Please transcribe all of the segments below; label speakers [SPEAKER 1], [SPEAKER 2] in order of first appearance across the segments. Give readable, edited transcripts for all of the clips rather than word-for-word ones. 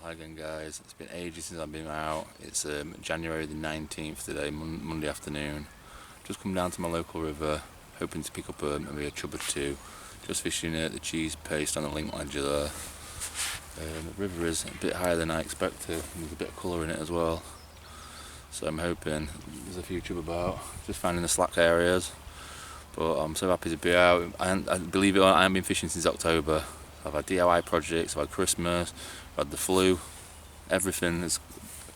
[SPEAKER 1] Hi again guys, it's been ages since I've been out. It's January the 19th today, Monday afternoon. Just come down to my local river, hoping to pick up maybe a chub or two. Just fishing at the Cheesepaste on the link ledger there. The river is a bit higher than I expected, and there's a bit of colour in it as well. So I'm hoping there's a few chub about, just finding the slack areas. But I'm so happy to be out. I believe it or not, I haven't been fishing since October. I've had DIY projects, I've had Christmas, I've had the flu. Everything has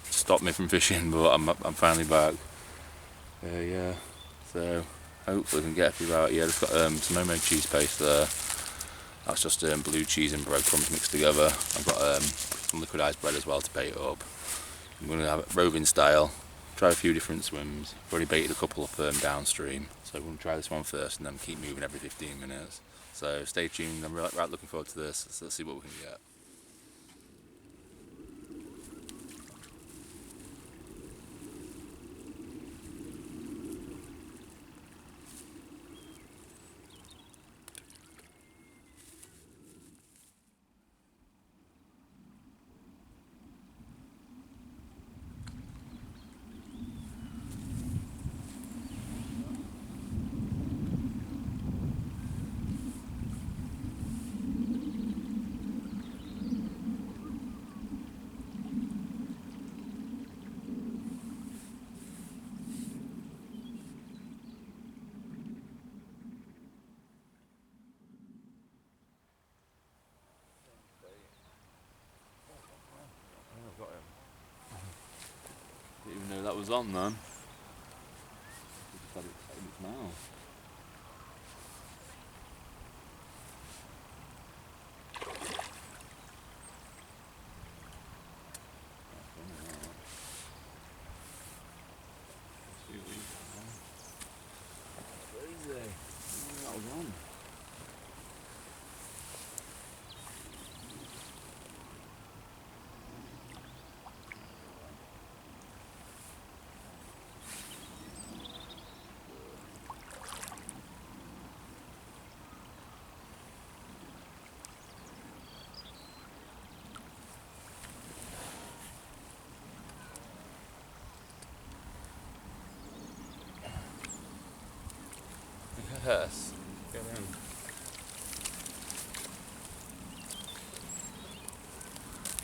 [SPEAKER 1] stopped me from fishing, but I'm finally back. Yeah, so hopefully we can get a few out. Yeah, I've got some homemade cheese paste there. That's just blue cheese and breadcrumbs mixed together. I've got some liquidized bread as well to bait it up. I'm going to have it Roving style. Try a few different swims. I've already baited a couple up downstream, so I'm going to try this one first and then keep moving every 15 minutes. So stay tuned, I'm right looking forward to this, so let's see what we can get. Didn't even know that was on then. Just had it in its mouth. Crazy. That was on. Yes. Get in.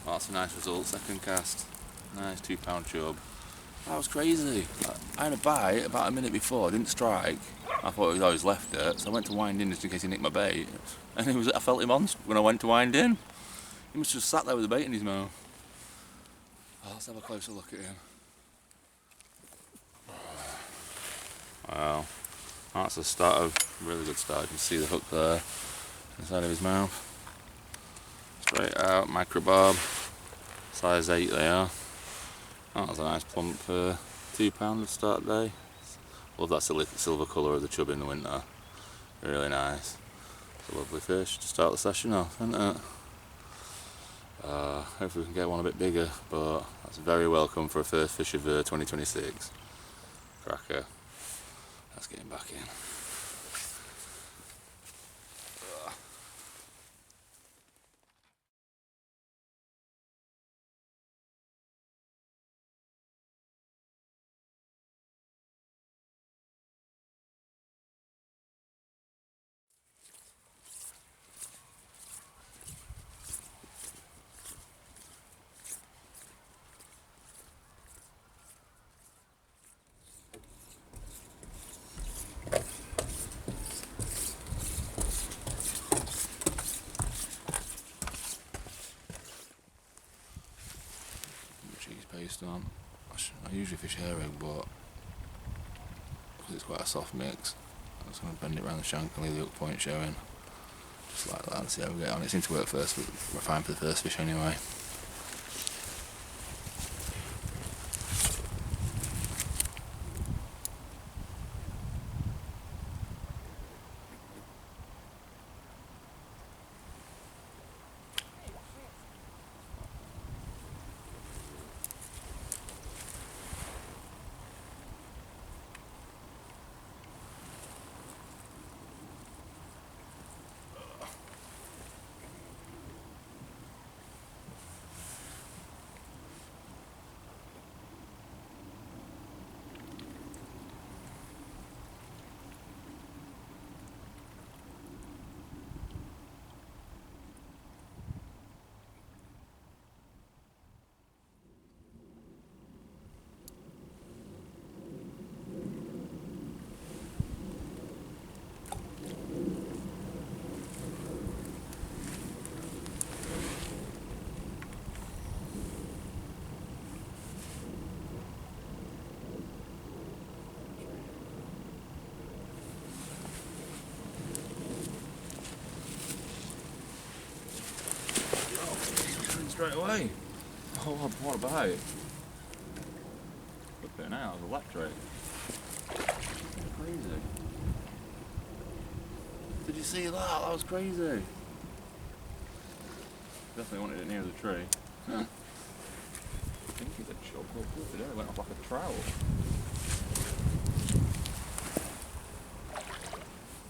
[SPEAKER 1] Oh, that's a nice result, second cast. Nice 2 pound chub. That was crazy. I had a bite about a minute before, I didn't strike. I thought he'd always left it, so I went to wind in just in case he nicked my bait. And I felt him on when I went to wind in. He must have just sat there with the bait in his mouth. Oh, let's have a closer look at him. Wow. That's a start of a really good start. You can see the hook there inside of his mouth. Straight out, microbarb, size 8 they are. That was a nice plump £2 start day. Love that silver colour of the chub in the winter. Really nice. It's a lovely fish to start the session off, isn't it? Hopefully we can get one a bit bigger, but that's very welcome for a first fish of 2026. Cracker. Let's get him back in. Cheese paste on. I usually fish herring, but because it's quite a soft mix, I'm just going to bend it around the shank and leave the hook point showing. Just like that and see how we get on. It seems to work first, but we're fine for the first fish anyway. straight away. Oh, what about? Look at it now, it's electric. Crazy. Did you see that? That was crazy. Definitely wanted it near the tree. Huh. I think it's a chub. Look at it, it went off like a trout.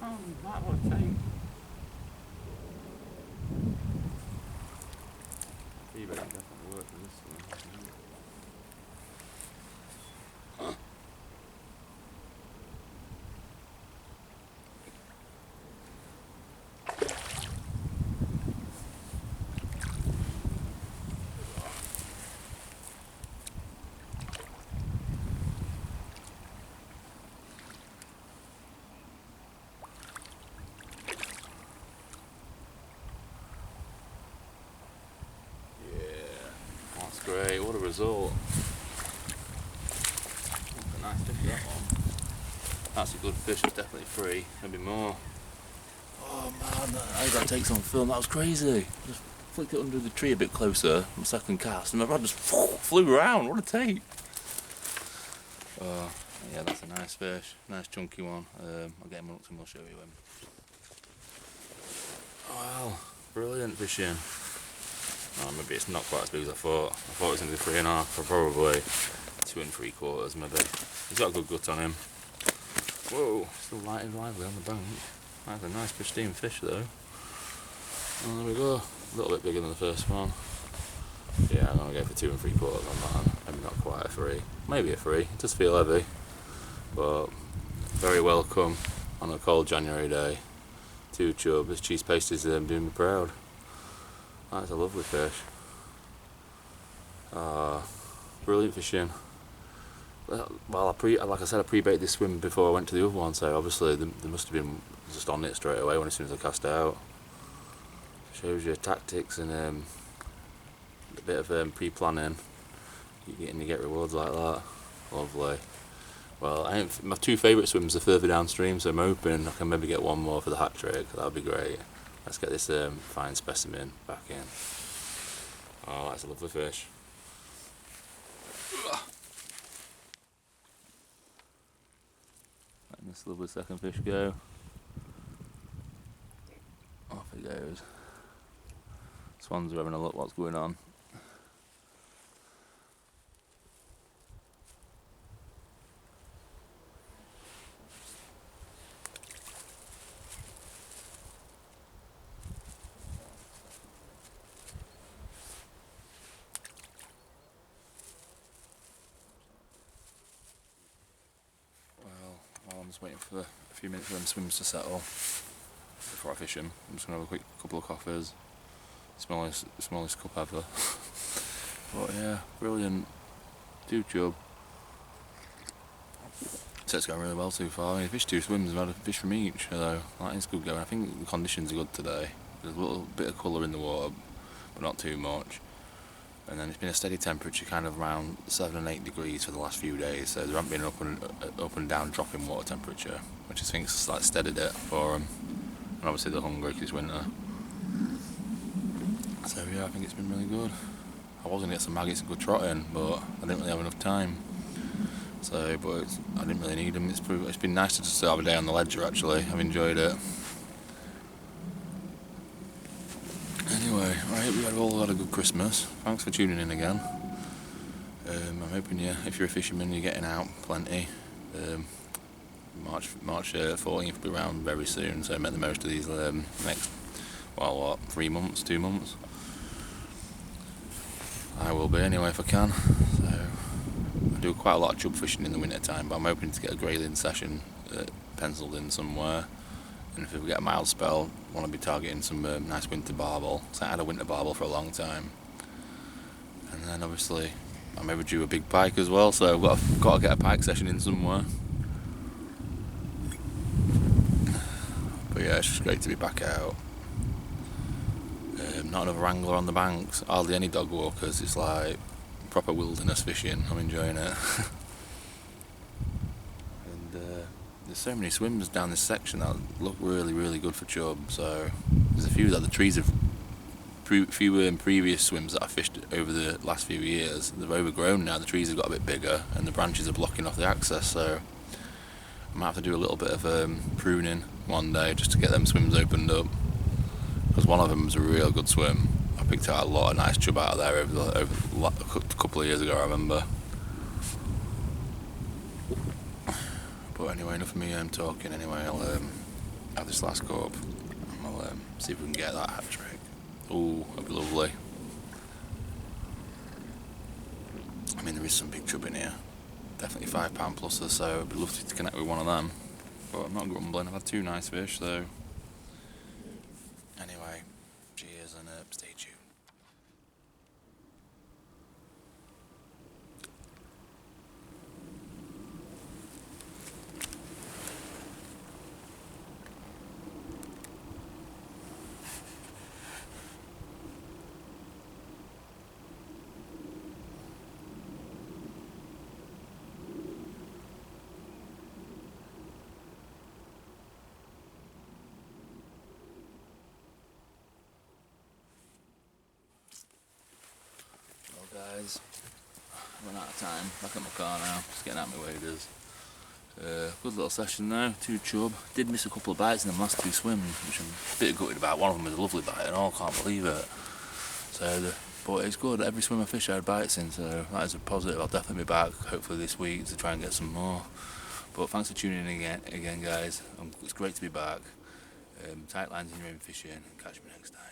[SPEAKER 1] Oh, that would take. eBay can definitely work for this one. Great, what a result. That's a nice fish, that one. That's a good fish, it's definitely free. There'll be more. Oh man, I had that take some film, that was crazy. Just flicked it under the tree a bit closer, on the second cast, and my rod just flew around, what a take. Oh, yeah, that's a nice fish, nice chunky one. I'll get him up and we'll show you him. Wow, brilliant fishing. Oh, maybe it's not quite as big as I thought. I thought it was going to be 3.5, or probably 2 3/4 maybe. He's got a good gut on him. Whoa, still light and lively on the bank. That's a nice pristine fish though. Oh, there we go. A little bit bigger than the first one. Yeah, I'm going to go for 2 3/4 on that. Maybe not quite a 3. Maybe a 3. It does feel heavy. But very welcome on a cold January day to CHUB. This Cheesepaste is doing me proud. That's a lovely fish. Brilliant fishing. Well, like I said, I pre-baited this swim before I went to the other one, so obviously they must have been just on it straight away as soon as I cast out. Shows you tactics and a bit of pre-planning. You get rewards like that. Lovely. Well, my 2 favourite swims are further downstream, so I'm hoping I can maybe get one more for the hat trick. That'd be great. Let's get this fine specimen back in. Oh, that's a lovely fish. Letting this lovely second fish go. Off it goes. Swans are having a look what's going on. I'm just waiting for a few minutes for them swims to settle before I fish them. I'm just going to have a quick couple of coffees. Smallest cup ever. But yeah, brilliant. Do CHUB. So it's going really well so far. I mean, fished 2 swims, I've had a fish from each, so that is good going. I think the conditions are good today. There's a little bit of colour in the water, but not too much. And then it's been a steady temperature, kind of around 7 and 8 degrees for the last few days, so there hasn't been an up and down drop in water temperature, which I think's like steadied it for them. And obviously they're hungry because it's winter. So yeah, I think it's been really good. I was going to get some maggots and good trotting, but I didn't really have enough time. So, but I didn't really need them. It's been nice to just have a day on the ledger actually. I've enjoyed it. Anyway, I hope you all had a good Christmas. Thanks for tuning in again. I'm hoping if you're a fisherman, you're getting out plenty. March 14th will be around very soon, so make the most of these next, 3 months, 2 months. I will be anyway if I can. So I do quite a lot of chub fishing in the winter time, but I'm hoping to get a grayling session penciled in somewhere. And if we get a mild spell, I want to be targeting some nice winter barbel. So I had a winter barbel for a long time. And then obviously I'm overdue a big pike as well, so I've got to get a pike session in somewhere. But yeah, it's just great to be back out. Not another angler on the banks, hardly any dog walkers. It's like proper wilderness fishing. I'm enjoying it. There's so many swims down this section that look really, really good for CHUB. So there's a few that the trees have few previous swims that I fished over the last few years, they've overgrown now. The trees have got a bit bigger and the branches are blocking off the access, so I might have to do a little bit of pruning one day just to get them swims opened up, because one of them was a real good swim. I picked out a lot of nice chub out of there over a couple of years ago, I remember. But anyway, enough of me talking. Anyway, I'll have this last go up and I'll see if we can get that hat trick. Oh, that'd be lovely. I mean, there is some big chub in here. Definitely £5 plus or so. It'd be lovely to connect with one of them. But I'm not grumbling. I've had 2 nice fish, so anyway, cheers and stay tuned. Guys, run out of time. Back at my car now. Just getting out of my waders. Good little session now. 2 chub. Did miss a couple of bites in the last 2 swims, which I'm a bit gutted about. One of them was a lovely bite and all. Can't believe it. So, but it's good. Every swim I fish I had bites in, so that is a positive. I'll definitely be back. Hopefully this week to try and get some more. But thanks for tuning in again, guys. It's great to be back. Tight lines in your own fishing. Catch me next time.